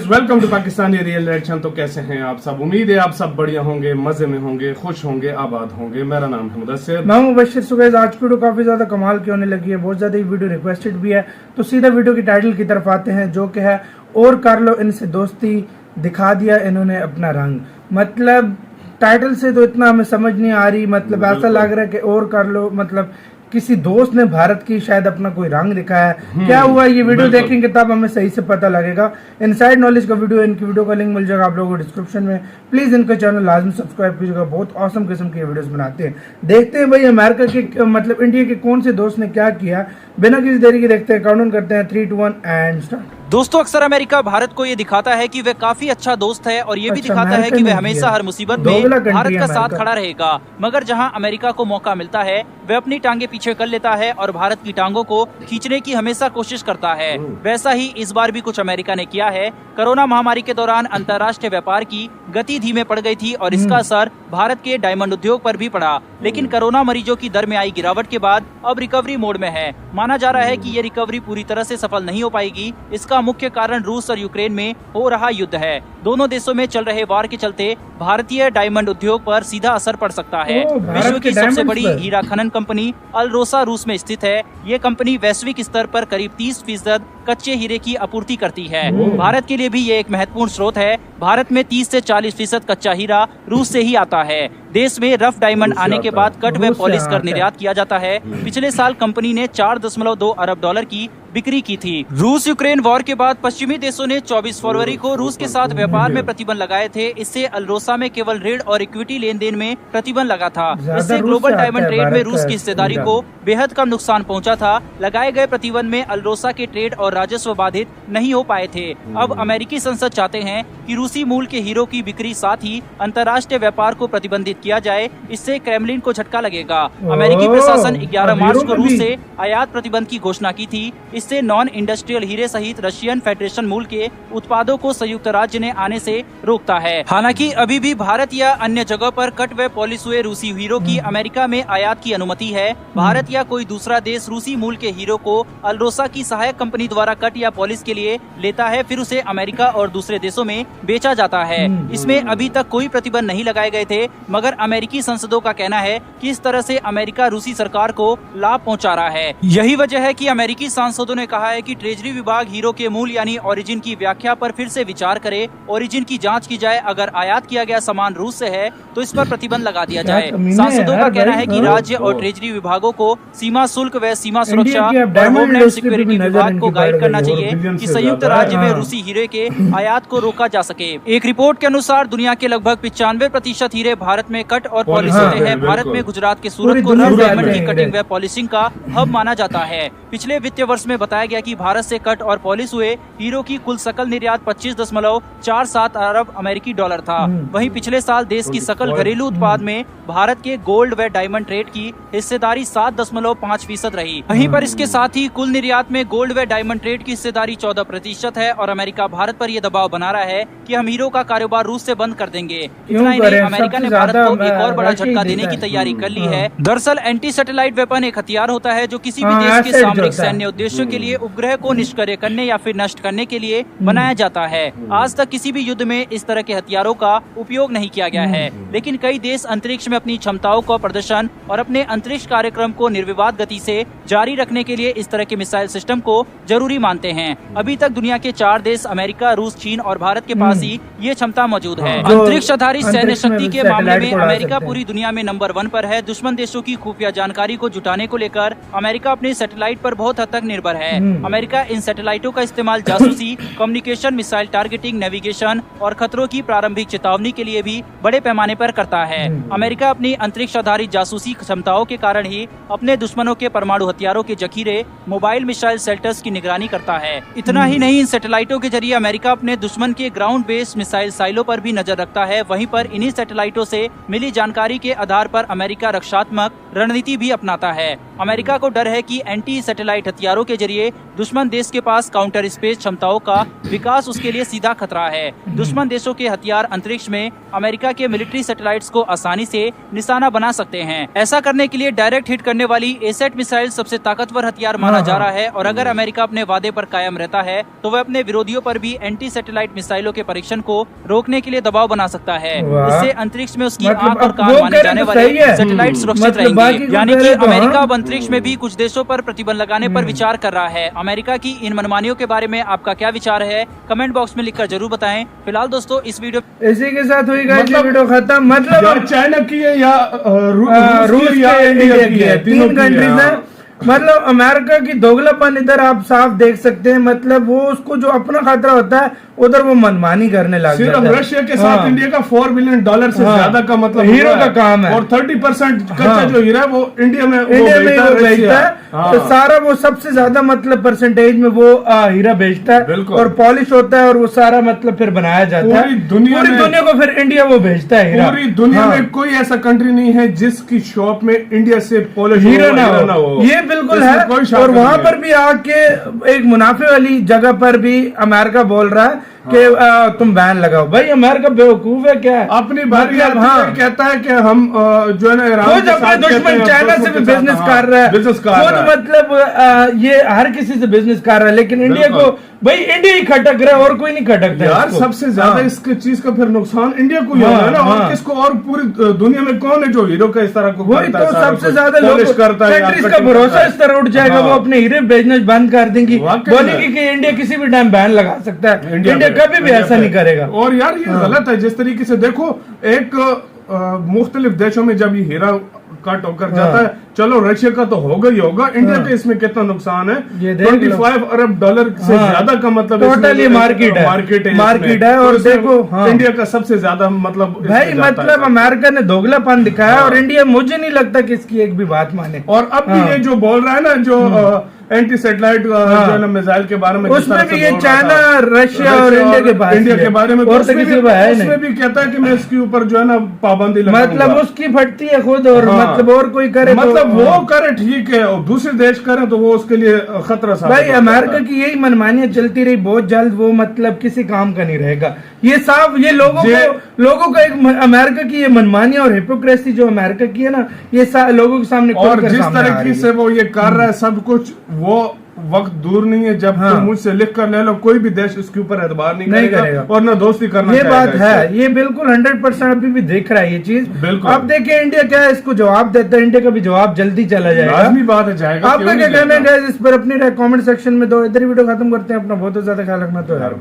Welcome to Pakistani real reaction. तो कैसे हैं आप सब? उम्मीद है आप सब बढ़िया होंगे, मजे में होंगे, खुश होंगे, आबाद होंगे। मेरा नाम है मुदस्सिर, मैं मुबश्शिर। सुबह आज की वीडियो काफी ज्यादा कमाल की होने लगी है, बहुत ज्यादा वीडियो रिक्वेस्टेड भी है। तो सीधा वीडियो की टाइटल की तरफ आते हैं, जो कि है और कर लो इनसे दोस्ती, दिखा दिया इन्होंने अपना रंग। मतलब टाइटल से तो इतना हमें समझ नहीं आ रही, मतलब ऐसा लग रहा है कि और कर लो मतलब किसी दोस्त ने भारत की शायद अपना कोई रंग दिखाया है। क्या हुआ ये वीडियो देखेंगे तब हमें सही से पता लगेगा। इनसाइड नॉलेज का वीडियो, इनकी वीडियो का लिंक मिल जाएगा आप लोगों को डिस्क्रिप्शन में। प्लीज इनका चैनल लाजमी सब्सक्राइब कीजिएगा, बहुत औसम किस्म की वीडियोस बनाते हैं। देखते हैं भाई अमेरिका के मतलब इंडिया के कौन से दोस्त ने क्या किया। बिना किसी देरी के देखते हैं, काउंट करते हैं 3, 2, 1 एंड स्टार्ट। दोस्तों, अक्सर अमेरिका भारत को ये दिखाता है कि वह काफी अच्छा दोस्त है और ये भी दिखाता है कि वह हमेशा हर मुसीबत में भारत का साथ खड़ा रहेगा। मगर जहां अमेरिका को मौका मिलता है वह अपनी टांगे पीछे कर लेता है और भारत की टांगों को खींचने की हमेशा कोशिश करता है। वैसा ही इस बार भी कुछ अमेरिका ने किया है। कोरोना महामारी के दौरान अंतर्राष्ट्रीय व्यापार की गति धीमे पड़ गई थी और इसका असर भारत के डायमंड उद्योग पर भी पड़ा। लेकिन कोरोना मरीजों की दर में आई गिरावट के बाद अब रिकवरी मोड में है। माना जा रहा है कि ये रिकवरी पूरी तरह से सफल नहीं हो पाएगी। इसका मुख्य कारण रूस और यूक्रेन में हो रहा युद्ध है। दोनों देशों में चल रहे वार के चलते भारतीय डायमंड उद्योग पर सीधा असर पड़ सकता है। विश्व की सबसे बड़ी हीरा खनन कंपनी अल्रोसा रूस में स्थित है। ये कंपनी वैश्विक स्तर पर करीब 30% कच्चे हीरे की आपूर्ति करती है। भारत के लिए भी ये एक महत्वपूर्ण स्रोत है। भारत में 30 से 40% कच्चा हीरा रूस से ही आता है। देश में रफ डायमंड आने के बाद कट व पॉलिश कर निर्यात किया जाता है। पिछले साल कंपनी ने 4.2 अरब डॉलर की बिक्री की थी। रूस यूक्रेन वॉर के बाद पश्चिमी देशों ने 24 फरवरी को रूस के साथ व्यापार में प्रतिबंध लगाए थे। इससे अल्रोसा में केवल ऋण और इक्विटी लेन देन में प्रतिबंध लगा था। इससे ग्लोबल डायमंड ट्रेड में रूस की हिस्सेदारी को बेहद कम नुकसान पहुंचा था। लगाए गए प्रतिबंध में अल्रोसा के ट्रेड और राजस्व बाधित नहीं हो पाए थे। अब अमेरिकी संसद चाहते हैं कि रूसी मूल के हीरो की बिक्री साथ ही अंतर्राष्ट्रीय व्यापार को प्रतिबंधित किया जाए। इससे क्रेमलिन को झटका लगेगा। अमेरिकी प्रशासन 11 मार्च को रूस से आयात प्रतिबंध की घोषणा की थी। इससे नॉन इंडस्ट्रियल हीरे सहित रशियन फेडरेशन मूल के उत्पादों को संयुक्त राज्य ने आने से रोकता है। हालांकि अभी भी भारत या अन्य जगह पर कट व पॉलिश हुए रूसी हीरो की अमेरिका में आयात की अनुमति है। भारत या कोई दूसरा देश रूसी मूल के हीरो को अल्रोसा की सहायक कंपनी द्वारा कट या पॉलिश के लिए लेता है, फिर उसे अमेरिका और दूसरे देशों में बेचा जाता है। इसमें अभी तक कोई प्रतिबंध नहीं लगाए गए थे, मगर अमेरिकी संसदों का कहना है कि इस तरह से अमेरिका रूसी सरकार को लाभ पहुंचा रहा है। यही वजह है कि अमेरिकी सांसदों ने कहा है कि ट्रेजरी विभाग हीरो के मूल यानी ओरिजिन की व्याख्या पर फिर से विचार करे। ओरिजिन की जांच की जाए। अगर आयात किया गया सामान रूस से है तो इस पर प्रतिबंध लगा दिया जाए। सांसदों का कहना है कि राज्य और ट्रेजरी विभागों को सीमा शुल्क व सीमा सुरक्षा और होमलैंड सिक्योरिटी विभाग को गाइड करना चाहिए कि संयुक्त राज्य में रूसी हीरे के आयात को रोका जा सके। एक रिपोर्ट के अनुसार दुनिया के लगभग 95% हीरे भारत में कट और पॉलिश होते हैं। भारत में गुजरात के सूरत को रफ डायमंड की कटिंग व पॉलिशिंग का हब माना जाता है। पिछले वित्तीय वर्ष में बताया गया कि भारत से कट और पॉलिश हुए हीरो की कुल सकल निर्यात 25.47 अरब अमेरिकी डॉलर था। वहीं पिछले साल देश की सकल घरेलू उत्पाद में भारत के गोल्ड व डायमंड ट्रेड की हिस्सेदारी 7.5% रही। वहीं पर इसके साथ ही कुल निर्यात में गोल्ड व डायमंड ट्रेड की हिस्सेदारी 14% है और अमेरिका भारत पर यह दबाव बना रहा है कि हम हीरो का कारोबार रूस से बंद कर देंगे। इतना ही नहीं, अमेरिका ने भारत को एक और बड़ा झटका देने की तैयारी कर ली है। दरअसल एंटी सैटेलाइट वेपन एक हथियार होता है जो किसी भी देश के सामरिक सैन्य उद्देश्यों के लिए उपग्रह को निष्क्रिय करने या फिर नष्ट करने के लिए बनाया जाता है। आज तक किसी भी युद्ध में इस तरह के हथियारों का उपयोग नहीं किया गया है, लेकिन कई देश अंतरिक्ष में अपनी क्षमताओं का प्रदर्शन और अपने अंतरिक्ष कार्यक्रम को निर्विवाद गति से जारी रखने के लिए इस तरह के मिसाइल सिस्टम को जरूरी मानते हैं। अभी तक दुनिया के 4 देश अमेरिका, रूस, चीन और भारत के पास ही ये क्षमता मौजूद है। अंतरिक्ष आधारित सैन्य शक्ति के मामले में अमेरिका पूरी दुनिया में नंबर 1 पर है। दुश्मन देशों की खुफिया जानकारी को जुटाने को लेकर अमेरिका अपने सैटेलाइट पर बहुत हद तक निर्भर है। अमेरिका इन सैटेलाइटों का इस्तेमाल जासूसी, कम्युनिकेशन, मिसाइल टारगेटिंग, नेविगेशन और खतरों की प्रारंभिक चेतावनी के लिए भी बड़े पैमाने पर करता है। अमेरिका अपनी अंतरिक्ष आधारित जासूसी क्षमताओं के कारण ही अपने दुश्मनों के परमाणु हथियारों के जखीरे, मोबाइल मिसाइल शेल्टर्स की निगरानी करता है। इतना ही नहीं, इन सैटेलाइटों के जरिए अमेरिका अपने दुश्मन के ग्राउंड बेस्ड मिसाइल साइलों पर भी नजर रखता है। वहीं पर इन्हीं सैटेलाइटों से मिली जानकारी के आधार पर अमेरिका रक्षात्मक रणनीति भी अपनाता है। अमेरिका को डर है कि एंटी सैटेलाइट हथियारों के जरिए दुश्मन देश के पास काउंटर स्पेस क्षमताओं का विकास उसके लिए सीधा खतरा है। दुश्मन देशों के हथियार अंतरिक्ष में अमेरिका के मिलिट्री सैटेलाइट्स को आसानी से निशाना बना सकते हैं। ऐसा करने के लिए डायरेक्ट हिट करने वाली एसेट मिसाइल सबसे ताकतवर हथियार माना जा रहा है और अगर अमेरिका अपने वादे पर कायम रहता है तो वह अपने विरोधियों पर भी एंटी सैटेलाइट मिसाइलों के परीक्षण को रोकने के लिए दबाव बना सकता है। इससे अंतरिक्ष में उसकी आंख और कान माने जाने वाले सैटेलाइट सुरक्षित रहेंगे। यानी कि अमेरिका अब अंतरिक्ष में भी कुछ देशों पर प्रतिबंध लगाने पर विचार कर रहा है। अमेरिका की इन मनमानियों के बारे में आपका क्या विचार है, कमेंट बॉक्स में लिखकर जरूर बताएं। फिलहाल दोस्तों इस वीडियो इसी के साथ हुई वीडियो खत्म। मतलब चाइना की है या रूस या इंडिया की है, तीन कंट्रीज है। मतलब अमेरिका की दोगलापन इधर आप साफ देख सकते हैं। मतलब वो उसको जो अपना खतरा होता है उधर वो मनमानी करने लग जाता है। सिर्फ रशिया के साथ इंडिया का $4 बिलियन से ज्यादा का मतलब हीरो का काम है। और 30% कच्चा जो हीरा है वो इंडिया में बेचता है। तो सारा वो सबसे ज्यादा मतलब परसेंटेज में वो हीरा बेचता है और पॉलिश होता है और वो सारा मतलब फिर बनाया जाता है। पूरी दुनिया को फिर इंडिया वो भेजता है हीरा। पूरी दुनिया में कोई ऐसा कंट्री नहीं है जिसकी शॉप में इंडिया से पॉलिश हीरा ना हो। ये बिल्कुल है। और वहाँ पर भी आके एक मुनाफे वाली जगह पर भी अमेरिका बोल रहा है कि तुम बैन लगाओ। भाई अमेरिका बेवकूफ है क्या? अपनी बारी कहता है कि हम जो है ना खुद अपने दुश्मन चाइना से भी बिजनेस कर रहा है, खुद मतलब ये हर किसी से बिजनेस कर रहा है, लेकिन इंडिया को भाई इंडिया ही खटक रहा है और कोई नहीं खटकता यार। सबसे ज्यादा इसके चीज का फिर नुकसान इंडिया को ही है ना। और किसको? और पूरी दुनिया में कौन है जो हीरो का इस तरह को वही तो सबसे ज्यादा लोग करता है। कंट्रीज का भरोसा इस तरह उठ जाएगा, वो अपने हीरे बेचना बंद कर देंगी, बोलेंगी कि इंडिया किसी भी टाइम बैन लगा सकता है। इंडिया कभी भी ऐसा नहीं करेगा। और यार ये गलत है। जिस तरीके से देखो एक मुख्तलिफ देशों में जब ये हीरा कट होकर जाता है, चलो रशिया का तो होगा ही होगा, इंडिया का इसमें कितना नुकसान है? 25 अरब डॉलर से ज्यादा का मतलब टोटल ये मार्केट है। और देखो इंडिया का सबसे ज्यादा मतलब भाई मतलब अमेरिका ने दोगलापन दिखाया और इंडिया मुझे नहीं लगता कि इसकी एक भी बात माने। और अब भी ये जो बोल रहा है ना जो एंटी सैटेलाइट मिसाइल के बारे में, उसमें भी ये चाइना रशिया और इंडिया के बारे में और उसमें भी कहता है कि मैं इसके ऊपर जो है ना पाबंदी लगाऊंगा। मतलब उसकी फटती है खुद और मतलब और कोई करे मतलब वो करे ठीक है और दूसरे देश करे तो वो उसके लिए खतरा सा। भाई अमेरिका की यही मनमानियां चलती रही, बहुत जल्द वो मतलब किसी काम का नहीं रहेगा। ये साफ ये लोगों का एक अमेरिका की ये मनमानियां और हिपोक्रेसी जो अमेरिका की है ना, ये लोगों के सामने और जिस तरीके से वो ये कर रहा है सब कुछ, वो वक्त दूर नहीं है जब तुम मुझसे लिख कर ले लो, कोई भी देश इसके ऊपर एतबार नहीं करेगा और न दोस्ती करना। ये बात है, ये बिल्कुल 100% अभी भी देख रहा है ये चीज। बिल्कुल। अब देखिए इंडिया क्या है, इसको जवाब देता है। इंडिया का भी जवाब जल्दी चला जाएगा। लाजमी बात है, जाएगा। आपका क्या कहना है इस पर अपनी कमेंट सेक्शन में दो। इधर ही वीडियो खत्म करते हैं। अपना बहुत ज्यादा ख्याल रखना तो यार।